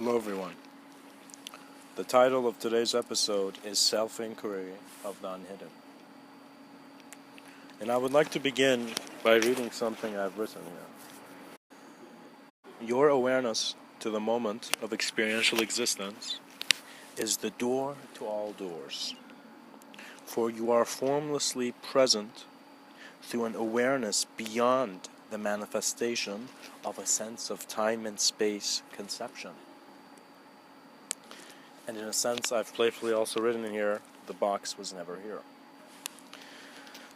Hello everyone. The title of today's episode is Self-Enquiry of the Unhidden. And I would like to begin by reading something I've written here. Your awareness to the moment of experiential existence is the door to all doors. For you are formlessly present through an awareness beyond the manifestation of a sense of time and space conception. And in a sense, I've playfully also written in here, the box was never here.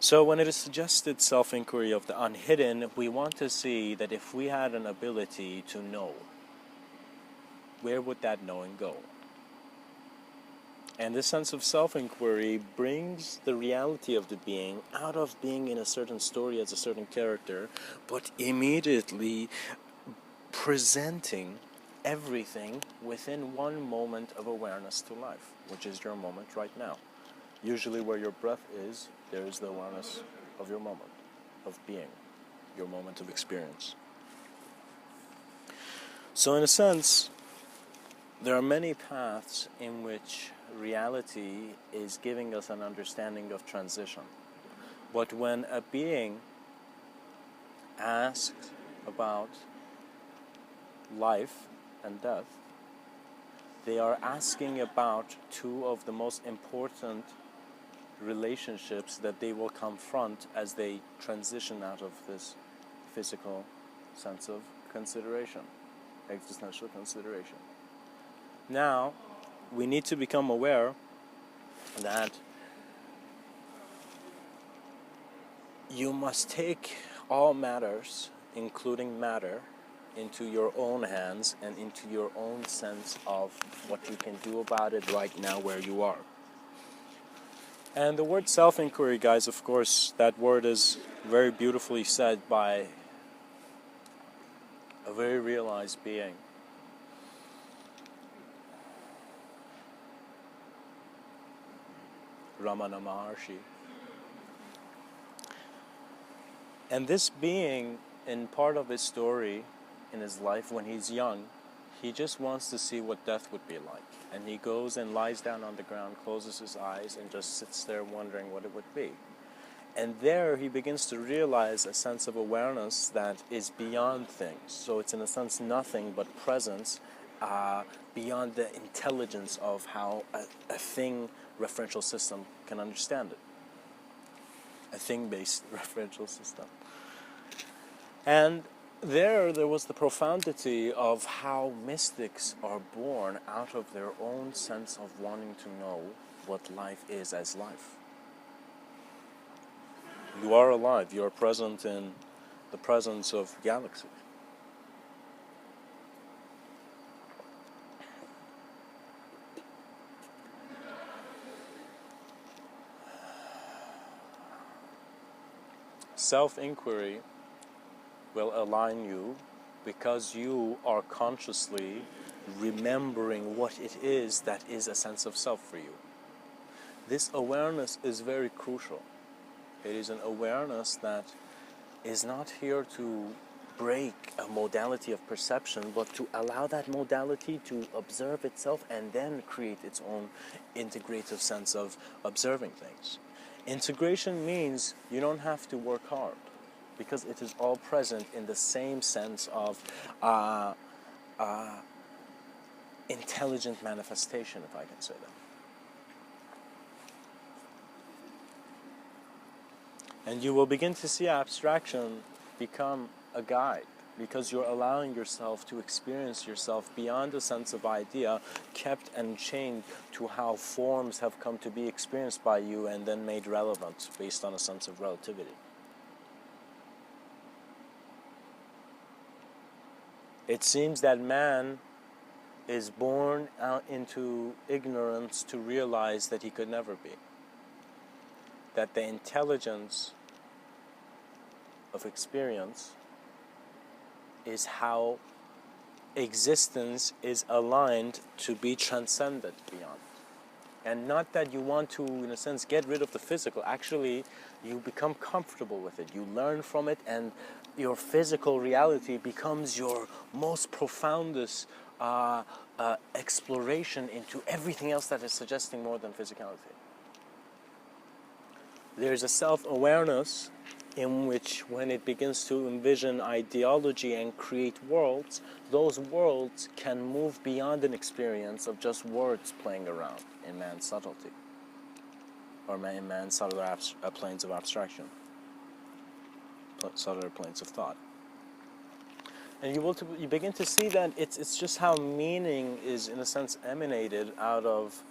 So when it is suggested self-inquiry of the unhidden, we want to see that if we had an ability to know, where would that knowing go? And this sense of self-inquiry brings the reality of the being out of being in a certain story as a certain character, but immediately presenting everything within one moment of awareness to life, which is your moment right now. Usually where your breath is, there is the awareness of your moment of being, your moment of experience. So in a sense, there are many paths in which reality is giving us an understanding of transition. But when a being asks about life and death, they are asking about two of the most important relationships that they will confront as they transition out of this physical sense of consideration, existential consideration. Now, we need to become aware that you must take all matters, including matter, into your own hands and into your own sense of what you can do about it right now where you are. And the word self-inquiry, guys, of course, that word is very beautifully said by a very realized being. Ramana Maharshi. And this being, in part of his story, in his life when he's young, he just wants to see what death would be like. And he goes and lies down on the ground, closes his eyes, and just sits there wondering what it would be. And there he begins to realize a sense of awareness that is beyond things. So it's in a sense nothing but presence beyond the intelligence of how a thing referential system can understand it. A thing-based referential system. And there was the profundity of how mystics are born out of their own sense of wanting to know what life is as life. You are alive. You are present in the presence of galaxies. Self-inquiry will align you because you are consciously remembering what it is that is a sense of self for you. This awareness is very crucial. It is an awareness that is not here to break a modality of perception, but to allow that modality to observe itself and then create its own integrative sense of observing things. Integration means you don't have to work hard, because it is all present in the same sense of intelligent manifestation, if I can say that. And you will begin to see abstraction become a guide, because you're allowing yourself to experience yourself beyond a sense of idea, kept and chained to how forms have come to be experienced by you and then made relevant based on a sense of relativity. It seems that man is born out into ignorance to realize that he could never be. That the intelligence of experience is how existence is aligned to be transcended beyond. And not that you want to, in a sense, get rid of the physical. Actually, you become comfortable with it. You learn from it, and your physical reality becomes your most profoundest exploration into everything else that is suggesting more than physicality. There's a self-awareness in which, when it begins to envision ideology and create worlds, those worlds can move beyond an experience of just words playing around in man's subtlety, or in man's subtler planes of abstraction, subtler planes of thought. And you begin to see that it's just how meaning is, in a sense, emanated out of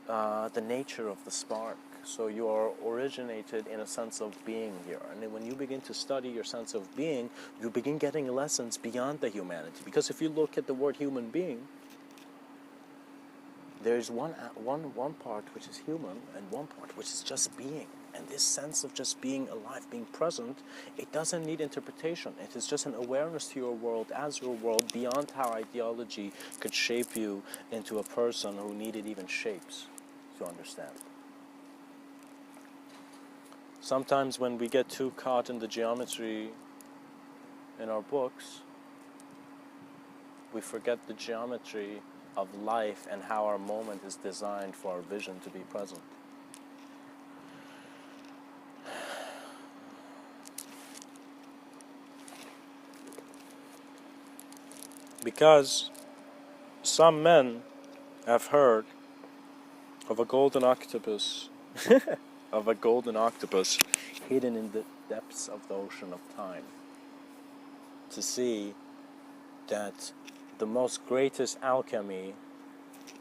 the nature of the spark. So you are originated in a sense of being here. And then when you begin to study your sense of being, you begin getting lessons beyond the humanity. Because if you look at the word human being, there's one part which is human and one part which is just being. And this sense of just being alive, being present, it doesn't need interpretation. It is just an awareness to your world as your world, beyond how ideology could shape you into a person who needed even shapes to understand. Sometimes when we get too caught in the geometry in our books, we forget the geometry of life and how our moment is designed for our vision to be present. Because some men have heard of a golden octopus hidden in the depths of the ocean of time, to see that the most greatest alchemy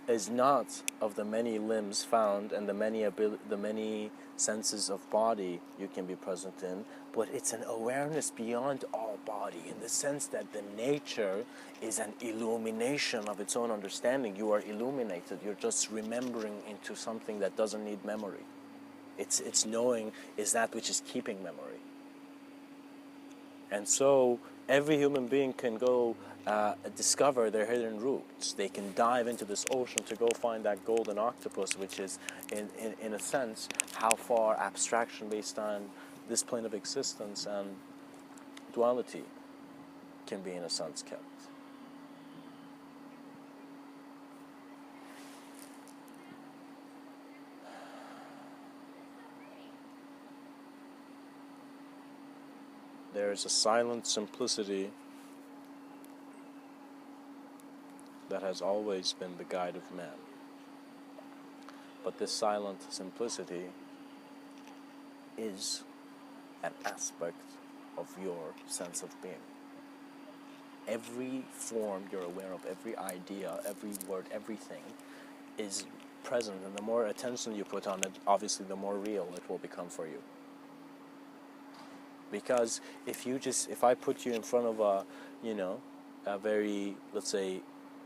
is not of the many limbs found and the many senses of body you can be present in, but it's an awareness beyond all body, in the sense that the nature is an illumination of its own understanding. You are illuminated. You're just remembering into something that doesn't need memory. It's knowing is that which is keeping memory. And so every human being can go discover their hidden roots. They can dive into this ocean to go find that golden octopus, which is, in a sense, how far abstraction based on this plane of existence and duality can be, in a sense, kept. There is a silent simplicity that has always been the guide of man. But this silent simplicity is an aspect of your sense of being. Every form you're aware of, every idea, every word, everything is present, and the more attention you put on it, obviously the more real it will become for you. Because if I put you in front of a very, let's say,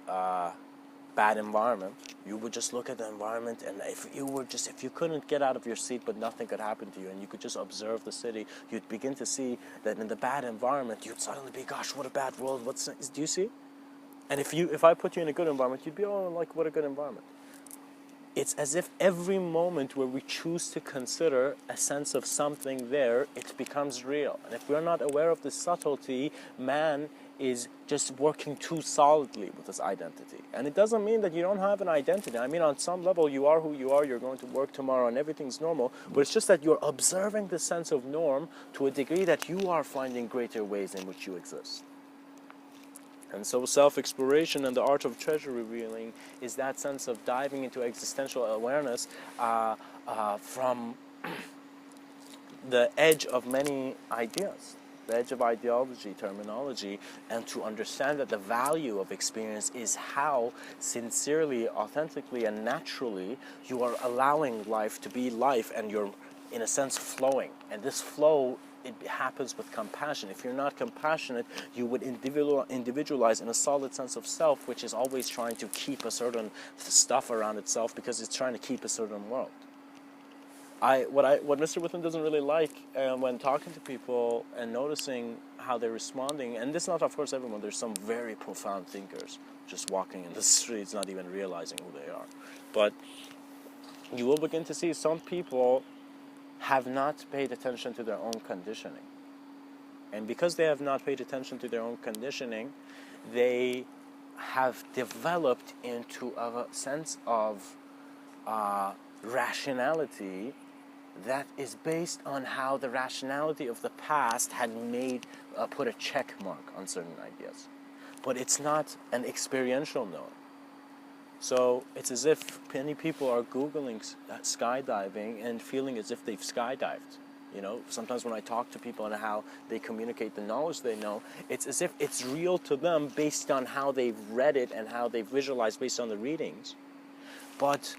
bad environment, you would just look at the environment, and if you couldn't get out of your seat but nothing could happen to you, and you could just observe the city, you'd begin to see that in the bad environment, you'd suddenly be, gosh, what a bad world, do you see? And if I put you in a good environment, you'd be, oh, like, what a good environment. It's as if every moment where we choose to consider a sense of something there, it becomes real. And if we're not aware of the subtlety, man is just working too solidly with his identity. And it doesn't mean that you don't have an identity. I mean, on some level, you are who you are, you're going to work tomorrow, and everything's normal. But it's just that you're observing the sense of norm to a degree that you are finding greater ways in which you exist. And so self-exploration and the art of treasure revealing is that sense of diving into existential awareness from the edge of many ideas, the edge of ideology, terminology, and to understand that the value of experience is how sincerely, authentically, and naturally you are allowing life to be life, and you're, in a sense, flowing. And this flow, it happens with compassion. If you're not compassionate, you would individualize in a solid sense of self, which is always trying to keep a certain stuff around itself because it's trying to keep a certain world. What Mr. Within doesn't really like when talking to people and noticing how they're responding, and this is not, of course, everyone. There's some very profound thinkers just walking in the streets, not even realizing who they are. But you will begin to see some people have not paid attention to their own conditioning. And because they have not paid attention to their own conditioning, they have developed into a sense of rationality that is based on how the rationality of the past had put a check mark on certain ideas. But it's not an experiential knowing. So it's as if many people are Googling skydiving and feeling as if they've skydived. You know, sometimes when I talk to people and how they communicate the knowledge they know, it's as if it's real to them based on how they've read it and how they've visualized based on the readings. But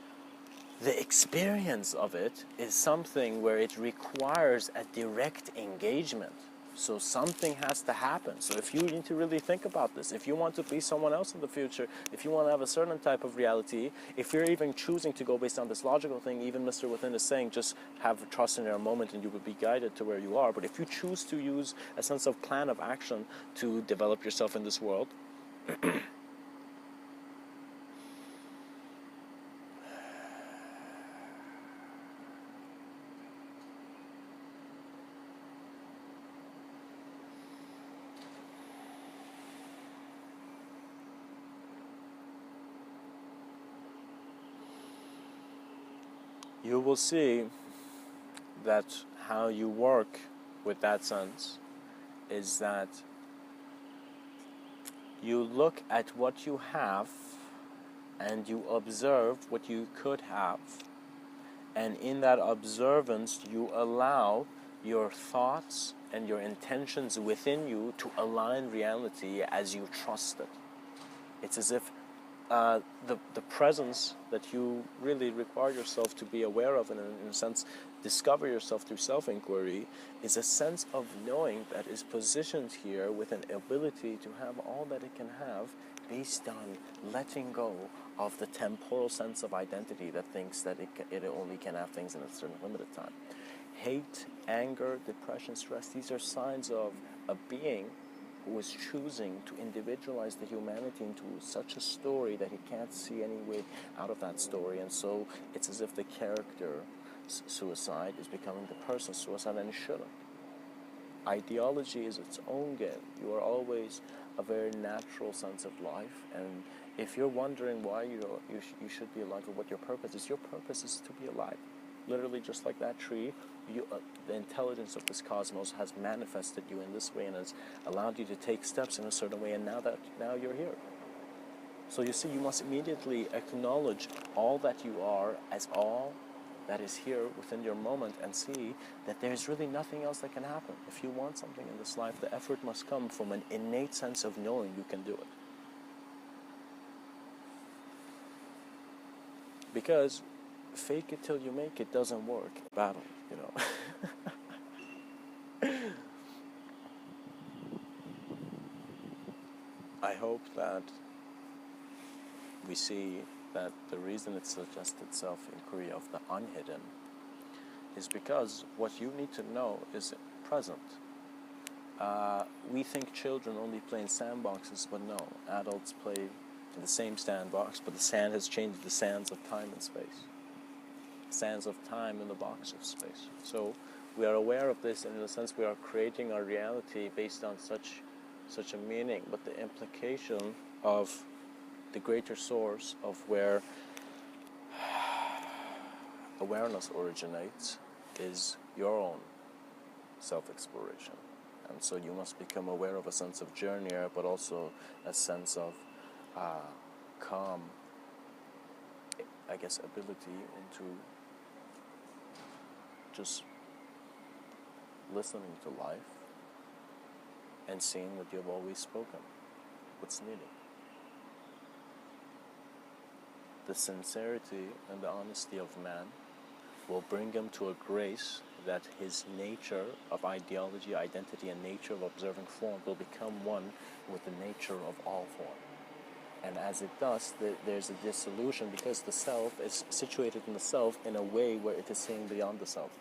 the experience of it is something where it requires a direct engagement. So something has to happen. So if you need to really think about this, if you want to be someone else in the future, if you want to have a certain type of reality, if you're even choosing to go based on this logical thing, even Mr.Within is saying just have trust in your moment and you will be guided to where you are. But if you choose to use a sense of plan of action to develop yourself in this world, you will see that how you work with that sense is that you look at what you have and you observe what you could have, and in that observance you allow your thoughts and your intentions within you to align reality as you trust it. It's as if the presence that you really require yourself to be aware of and in a sense discover yourself through self-inquiry is a sense of knowing that is positioned here with an ability to have all that it can have based on letting go of the temporal sense of identity that thinks that it only can have things in a certain limited time. Hate, anger, depression, stress, these are signs of a being who is choosing to individualize the humanity into such a story that he can't see any way out of that story, and so it's as if the character suicide is becoming the person's suicide, and it shouldn't. Ideology is its own game. You are always a very natural sense of life, and if you're wondering why you should be alive or what your purpose is to be alive. Literally, just like that tree, the intelligence of this cosmos has manifested you in this way and has allowed you to take steps in a certain way, and now you're here. So you see, you must immediately acknowledge all that you are as all that is here within your moment and see that there's really nothing else that can happen. If you want something in this life, the effort must come from an innate sense of knowing you can do it. Because fake it till you make it doesn't work. Battle, you know. I hope that we see that the reason it suggested self-inquiry of the unhidden is because what you need to know is present. We think children only play in sandboxes, but no, adults play in the same sandbox, but the sand has changed the sands of time and space. Sands of time in the box of space. So we are aware of this, and in a sense we are creating our reality based on such a meaning, but the implication of the greater source of where awareness originates is your own self-exploration. And so you must become aware of a sense of journey, but also a sense of calm, I guess, ability into just listening to life and seeing what you have always spoken, what's needed. The sincerity and the honesty of man will bring him to a grace that his nature of ideology, identity, and nature of observing form will become one with the nature of all form. And as it does, there's a dissolution because the self is situated in the self in a way where it is seeing beyond the self.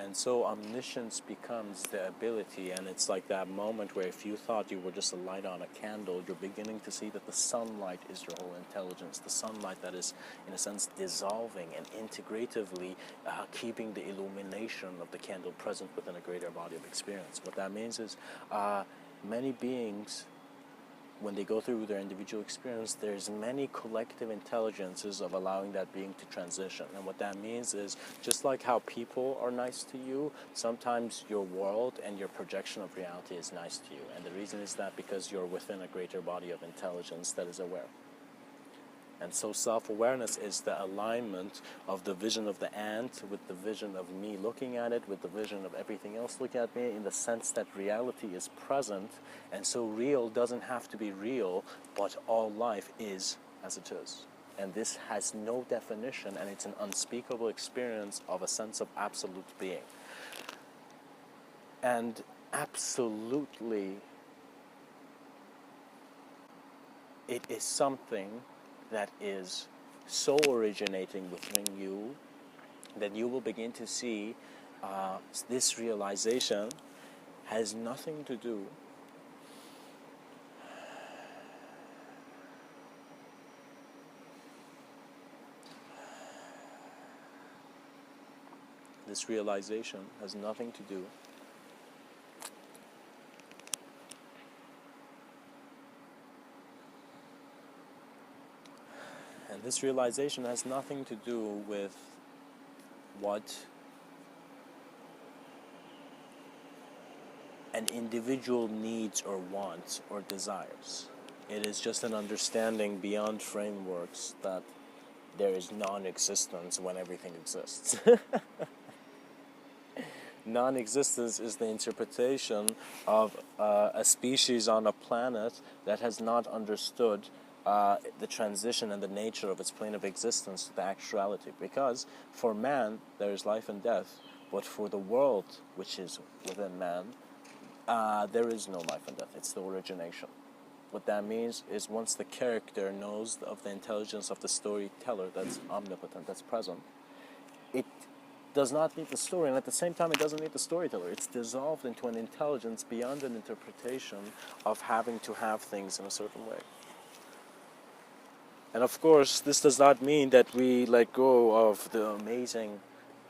And so omniscience becomes the ability, and it's like that moment where if you thought you were just a light on a candle, you're beginning to see that the sunlight is your whole intelligence, the sunlight that is, in a sense, dissolving and integratively keeping the illumination of the candle present within a greater body of experience. What that means is many beings, when they go through their individual experience, there's many collective intelligences of allowing that being to transition. And what that means is, just like how people are nice to you, sometimes your world and your projection of reality is nice to you. And the reason is that because you're within a greater body of intelligence that is aware. And so self-awareness is the alignment of the vision of the ant with the vision of me looking at it, with the vision of everything else looking at me, in the sense that reality is present. And so real doesn't have to be real, but all life is as it is. And this has no definition, and it's an unspeakable experience of a sense of absolute being. And absolutely, it is something that is so originating within you that you will begin to see this realization has nothing to do And this realization has nothing to do with what an individual needs or wants or desires. It is just an understanding beyond frameworks that there is non-existence when everything exists. Non-existence is the interpretation of a species on a planet that has not understood the transition and the nature of its plane of existence to the actuality. Because for man, there is life and death, but for the world, which is within man, there is no life and death. It's the origination. What that means is once the character knows of the intelligence of the storyteller that's omnipotent, that's present, it does not need the story, and at the same time it doesn't need the storyteller. It's dissolved into an intelligence beyond an interpretation of having to have things in a certain way. And of course, this does not mean that we let go of the amazing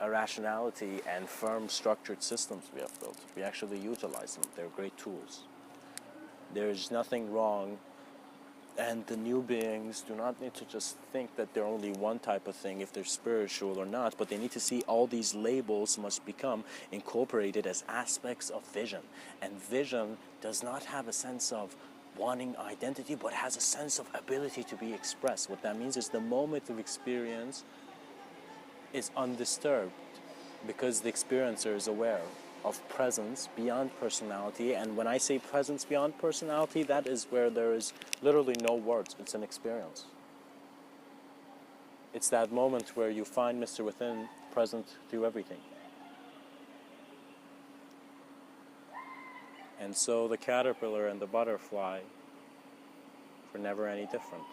rationality and firm structured systems we have built. We actually utilize them. They're great tools. There's nothing wrong, and the new beings do not need to just think that they're only one type of thing, if they're spiritual or not, but they need to see all these labels must become incorporated as aspects of vision. And vision does not have a sense of wanting identity, but has a sense of ability to be expressed. What that means is the moment of experience is undisturbed because the experiencer is aware of presence beyond personality. And when I say presence beyond personality, that is where there is literally no words. It's an experience. It's that moment where you find Mr. Within present through everything. And so the caterpillar and the butterfly were never any different.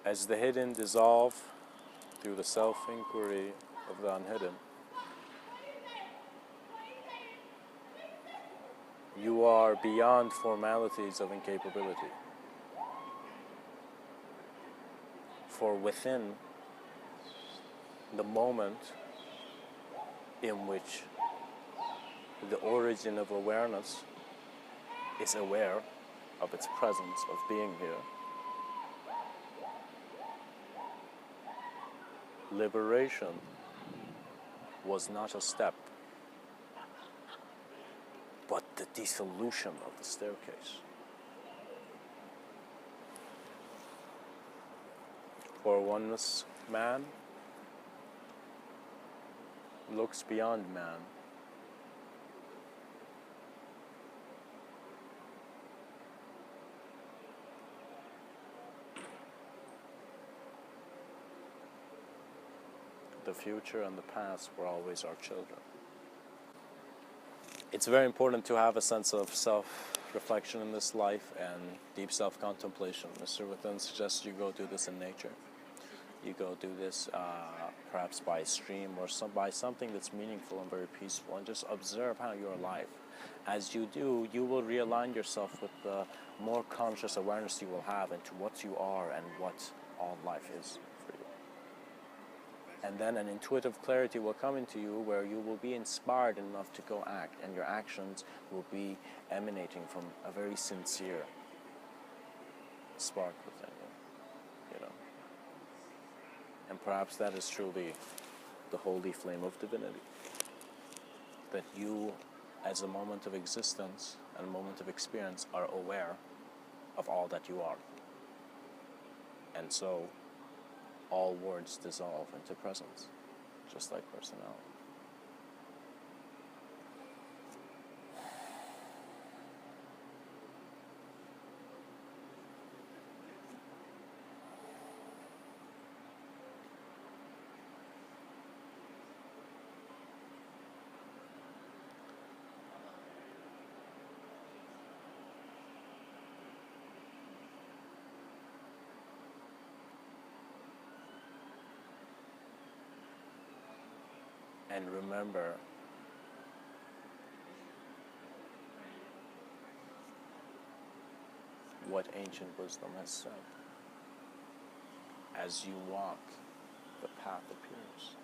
As the hidden dissolve through the self-inquiry of the unhidden, you are beyond formalities of incapability. For within the moment in which the origin of awareness is aware of its presence, of being here, liberation was not a step, but the dissolution of the staircase. For oneness, man looks beyond man. The future and the past were always our children. It's very important to have a sense of self-reflection in this life and deep self-contemplation. Mr. Within suggests you go do this in nature. You go do this perhaps by a stream or by something that's meaningful and very peaceful, and just observe how you're alive. As you do, you will realign yourself with the more conscious awareness you will have into what you are and what all life is for you. And then an intuitive clarity will come into you where you will be inspired enough to go act, and your actions will be emanating from a very sincere spark within you, you know. And perhaps that is truly the holy flame of divinity. That you, as a moment of existence and a moment of experience, are aware of all that you are. And so all words dissolve into presence, just like personality. And remember, what ancient wisdom has said. As you walk, the path appears.